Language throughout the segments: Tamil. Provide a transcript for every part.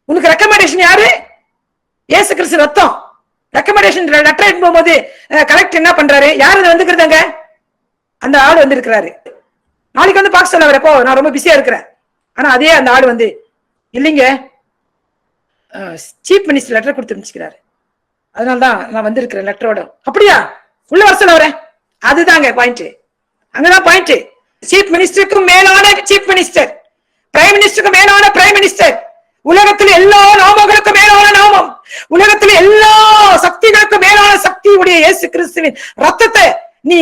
உனக்கு ரெக்கமெண்டேஷன் யாரு? இயேசு கிறிஸ்து ரத்தம். ரெக்கமெண்டேஷன் லெட்டர் எடுக்கும் போது கலெக்டர் என்ன பண்றாரு? யாரு வந்துக்கிறதாங்க? அந்த ஆள் வந்து இருக்கிறாரு. நாளைக்கு வந்து பார்க்க சொல்ல வரப்போ நான் ரொம்ப பிஸியா இருக்கிறேன். ஆனா அதே அந்த ஆள் வந்து இல்லைங்க சீஃப் மினிஸ்டர் லெட்டர் கொடுத்து அனுப்பிச்சுக்கிறாரு, அதனாலதான் நான் வந்திருக்கிறேன் லெட்டரோட. அப்படியா? உள்ள வர சொல்ல வரேன். அதுதாங்க பாயிண்ட், அங்கதான் பாயிண்ட். சீஃப் மினிஸ்டருக்கும் மேலான சீஃப் மினிஸ்டர், பிரைம் மினிஸ்டருக்கும் மேலான பிரைம் மினிஸ்டர், உலகத்தில் எல்லா நாமங்களுக்கும் மேலான நாமம், உலகத்தில் எல்லா சக்திகளுக்கும் மேலான சக்தி உடைய இயேசு கிறிஸ்துவின் ரத்தத்தை நீ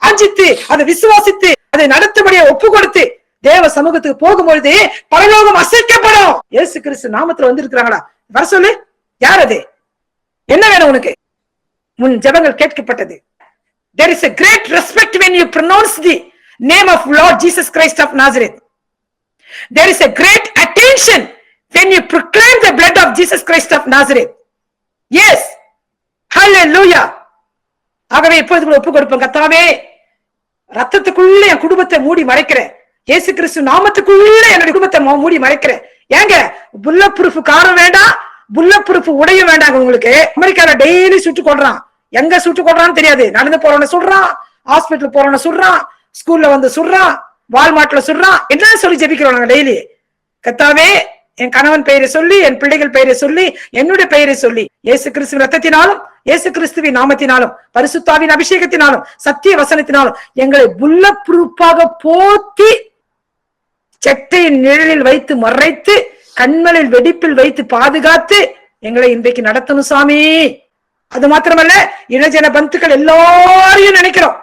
ஆஞ்சித்து அதை விசுவாசித்து அதை நடத்தபடியே ஒப்பு கொடுத்து தேவ சமூகத்துக்கு போகும்பொழுது பரலோகம் அசைக்கப்படும். இயேசு கிறிஸ்து நாமத்துல வந்து இருக்கிறாங்களா? வர சொல்லு. யார் அது? என்ன வேணும் உனக்கு? உன் ஜெபங்கள் கேட்கப்பட்டது. There is a great respect when you pronounce the name of Lord Jesus Christ of Nazareth. There is a great attention when you proclaim the blood of Jesus Christ of Nazareth. Yes, hallelujah. ஆகவே இப்பொழுது ஒப்பு கொடுப்போம். கர்த்தாவே, ரத்தத்துக்குள்ள என் குடும்பத்தை மூடி மறைக்கிறேன். இயேசு கிறிஸ்து நாமத்துக்குள்ள என்னுடைய குடும்பத்தை மூடி மறைக்கிறேன். ஏங்க புல்லட் ப்ரூஃப் காரம் வேண்டாம், புல்லட் ப்ரூஃப் உடையும் வேண்டாங்க. உங்களுக்கு அமெரிக்கால டெய்லி சுட்டு கொள்றான். எங்க சுட்டு கொள்றான்னு தெரியாது. நடந்து போறவன சுடுறான், ஹாஸ்பிட்டல் போறவன சுடுறான், ஸ்கூல்ல வந்து சுடுறான், வால்மார்ட்ல சுடுறான். என்ன சொல்லி ஜெபிக்கிறோம் டெய்லி? கர்த்தாவே, என் கணவன் பெயரை சொல்லி, என் பிள்ளைகள் பெயரை சொல்லி, என்னுடைய பெயரை சொல்லி, இயேசு கிறிஸ்துவின் ரத்தத்தினாலும் இயேசு கிறிஸ்துவின் நாமத்தினாலும் பரிசுத்தாவின் அபிஷேகத்தினாலும் சத்திய வசனத்தினாலும் எங்களை புல்லட் ப்ரூஃபாக போத்தி செட்டையின் நிழலில் வைத்து மறைத்து கண்மலில் வெடிப்பில் வைத்து பாதுகாத்து எங்களை இன்றைக்கு நடத்தணும் சாமி. அது மாத்திரமல்ல, இளஜன பந்துக்கள் எல்லாரையும் நினைக்கிறோம்.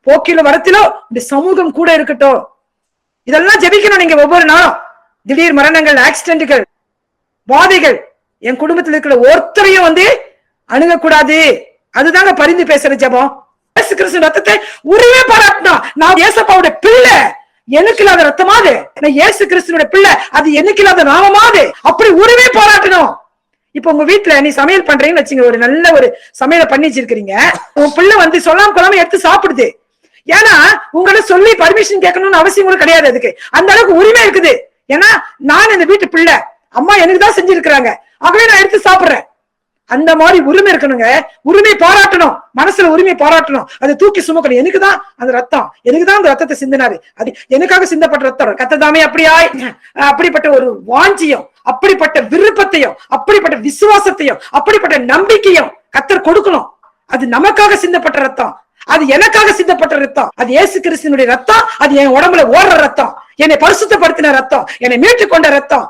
போக்கிலும் வரத்திலோ இந்த சமூகம் கூட இருக்கட்டும். இதெல்லாம் ஜெபிக்கணும் நீங்க ஒவ்வொரு நாளும். திடீர் மரணங்கள், ஆக்சிடென்ட்கள், வாதைகள் என் குடும்பத்தில் இருக்கிற ஒருத்தரையும் வந்து அணுகக்கூடாது. அதுதாங்க பரிந்து பேசுற ஜெபம். இயேசு கிறிஸ்து ரத்தத்தை உரிமை பாராட்டணும். நான் இயேசப்பாவுடைய பிள்ளை, எனக்கு இல்லாத ரத்தமாது. இயேசு கிறிஸ்துவோட பிள்ளை, அது எனக்கு இல்லாத நாமமாது. அப்படி உரிமை பாராட்டணும். இப்ப உங்க வீட்டுல நீ சமையல் பண்றீங்கன்னு வச்சுங்க, ஒரு நல்ல ஒரு சமையலை பண்ணி வச்சிருக்கீங்க. உன் பிள்ளை வந்து சொல்லாம கொள்ளாம எடுத்து சாப்பிடுது. ஏன்னா உங்களை சொல்லி பர்மிஷன் கேட்கணும்னு அவசியம் கூட கிடையாது. அதுக்கு அந்த அளவுக்கு உரிமை இருக்குது. ஏன்னா நான் இந்த வீட்டு பிள்ளை, அம்மா எனக்கு தான் செஞ்சிருக்கிறாங்க, ஆகவே நான் எடுத்து சாப்பிடுறேன். அந்த மாதிரி உரிமை இருக்கணுங்க. உரிமை பாராட்டணும், மனசுல உரிமை பாராட்டணும். அதை தூக்கி சுமக்கணும். எனக்குதான் அந்த ரத்தம், எனக்குதான் அந்த ரத்தத்தை சிந்தினாரு, அது எனக்காக சிந்தப்பட்ட ரத்தம். கத்ததாமே அப்படிப்பட்ட ஒரு வாஞ்சியம், அப்படிப்பட்ட விருப்பத்தையும், அப்படிப்பட்ட விசுவாசத்தையும், அப்படிப்பட்ட நம்பிக்கையும் கத்தர் கொடுக்கணும். அது நமக்காக சிந்தப்பட்ட ரத்தம், அது எனக்காக சிந்தப்பட்ட ரத்தம், அது இயேசு கிறிஸ்துவினுடைய ரத்தம், அது என் உடம்புல ஓடுற ரத்தம், என்னை பரிசுத்தப்படுத்தின ரத்தம், என்னை மீட்டுக் கொண்ட ரத்தம்.